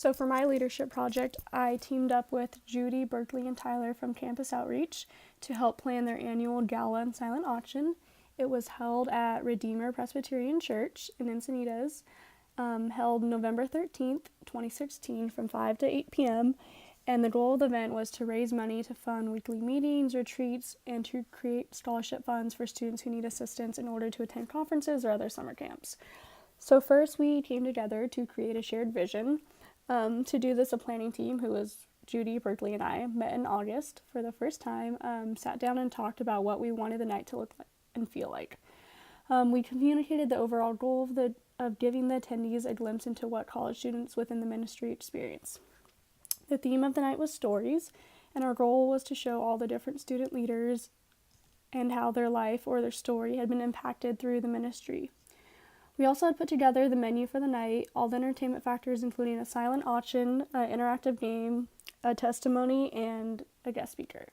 So for my leadership project, I teamed up with Judy, Berkeley, and Tyler from Campus Outreach to help plan their annual gala and silent auction. It was held at Redeemer Presbyterian Church in Encinitas, held November 13th, 2016 from 5 to 8 p.m. And the goal of the event was to raise money to fund weekly meetings, retreats, and to create scholarship funds for students who need assistance in order to attend conferences or other summer camps. So first we came together to create a shared vision. To do this, a planning team, who was Judy, Berkeley, and I, met in August for the first time, sat down and talked about what we wanted the night to look like and feel like. We communicated the overall goal of giving the attendees a glimpse into what college students within the ministry experience. The theme of the night was stories, and our goal was to show all the different student leaders and how their life or their story had been impacted through the ministry. We also had put together the menu for the night, all the entertainment factors, including a silent auction, an interactive game, a testimony, and a guest speaker.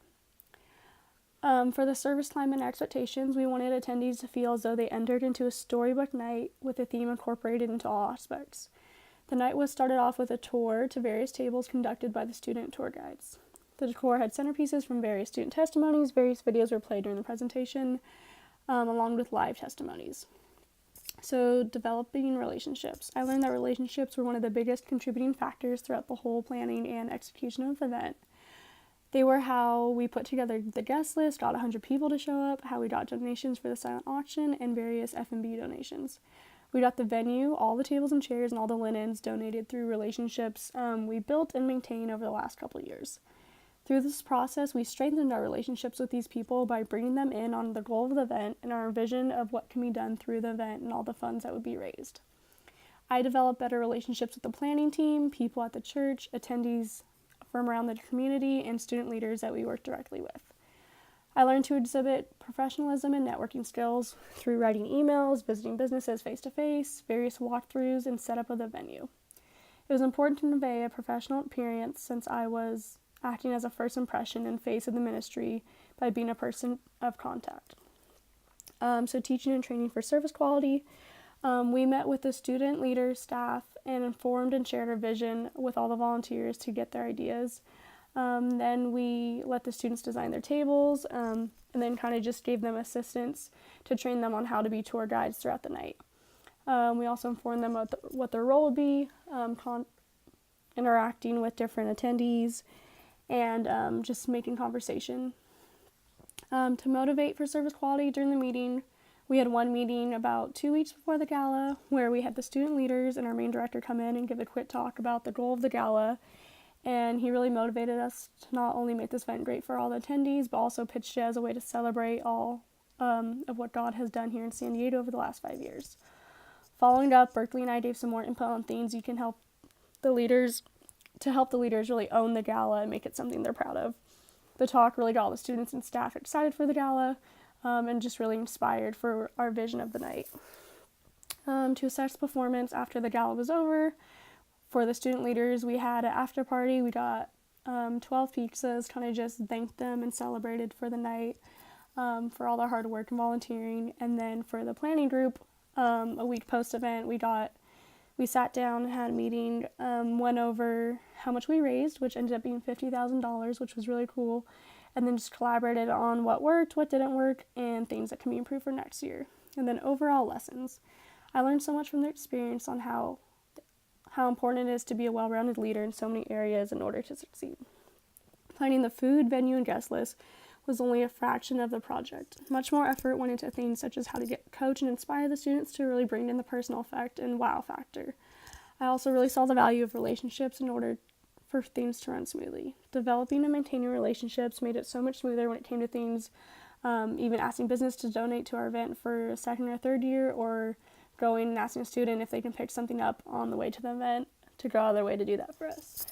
For the service time and expectations, we wanted attendees to feel as though they entered into a storybook night with a theme incorporated into all aspects. The night was started off with a tour to various tables conducted by the student tour guides. The decor had centerpieces from various student testimonies. Various videos were played during the presentation, along with live testimonies. So, developing relationships. I learned that relationships were one of the biggest contributing factors throughout the whole planning and execution of the event. They were how we put together the guest list, got 100 people to show up, how we got donations for the silent auction, and various F&B donations. We got the venue, all the tables and chairs, and all the linens donated through relationships we built and maintained over the last couple of years. Through this process, we strengthened our relationships with these people by bringing them in on the goal of the event and our vision of what can be done through the event and all the funds that would be raised. I developed better relationships with the planning team, people at the church, attendees from around the community, and student leaders that we work directly with. I learned to exhibit professionalism and networking skills through writing emails, visiting businesses face-to-face, various walkthroughs, and setup of the venue. It was important to convey a professional appearance since I was acting as a first impression and face of the ministry by being a person of contact. So teaching and training for service quality. We met with the student leaders, staff, and informed and shared our vision with all the volunteers to get their ideas. Then we let the students design their tables, and then kind of just gave them assistance to train them on how to be tour guides throughout the night. We also informed them what their role would be, interacting with different attendees, and just making conversation. To motivate for service quality during the meeting, we had one meeting about 2 weeks before the gala where we had the student leaders and our main director come in and give a quick talk about the goal of the gala. And he really motivated us to not only make this event great for all the attendees, but also pitched it as a way to celebrate all of what God has done here in San Diego over the last 5 years. Following up, Berkeley and I gave some more input on things you can help the leaders really own the gala and make it something they're proud of. The talk really got all the students and staff excited for the gala and just really inspired for our vision of the night. To assess performance after the gala was over, for the student leaders, we had an after party. We got 12 pizzas, kind of just thanked them and celebrated for the night for all their hard work and volunteering. And then for the planning group, a week post-event, we sat down and had a meeting, went over how much we raised, which ended up being $50,000, which was really cool, and then just collaborated on what worked, what didn't work, and things that can be improved for next year. And then overall lessons. I learned so much from their experience on how important it is to be a well-rounded leader in so many areas in order to succeed. Planning the food, venue, and guest list was only a fraction of the project. Much more effort went into things such as how to coach and inspire the students to really bring in the personal effect and wow factor. I also really saw the value of relationships in order for things to run smoothly. Developing and maintaining relationships made it so much smoother when it came to things, even asking business to donate to our event for a second or third year, or going and asking a student if they can pick something up on the way to the event to go out of their way to do that for us.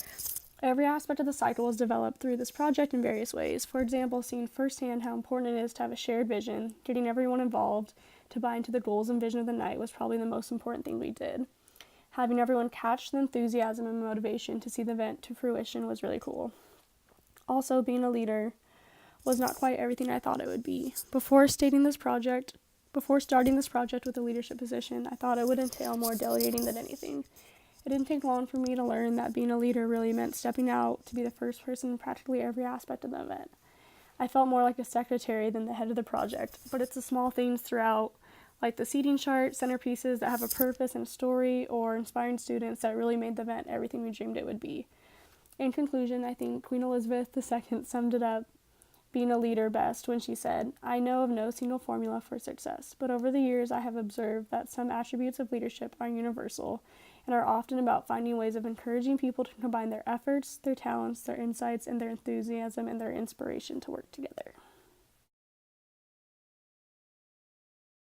Every aspect of the cycle was developed through this project in various ways. For example, seeing firsthand how important it is to have a shared vision, getting everyone involved to buy into the goals and vision of the night was probably the most important thing we did. Having everyone catch the enthusiasm and motivation to see the event to fruition was really cool. Also, being a leader was not quite everything I thought it would be. Before starting this project with a leadership position, I thought it would entail more delegating than anything. It didn't take long for me to learn that being a leader really meant stepping out to be the first person in practically every aspect of the event. I felt more like a secretary than the head of the project, but it's the small things throughout, like the seating chart, centerpieces that have a purpose and a story, or inspiring students that really made the event everything we dreamed it would be. In conclusion, I think Queen Elizabeth II summed it up being a leader best when she said, "I know of no single formula for success, but over the years I have observed that some attributes of leadership are universal and are often about finding ways of encouraging people to combine their efforts, their talents, their insights, and their enthusiasm and their inspiration to work together."